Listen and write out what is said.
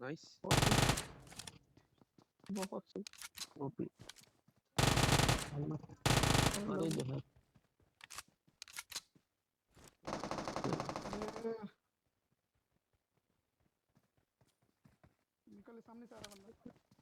Nice. बहुत सही। OP. हम अरे लोग जहर। निकल सामने से आ रहा बंदा।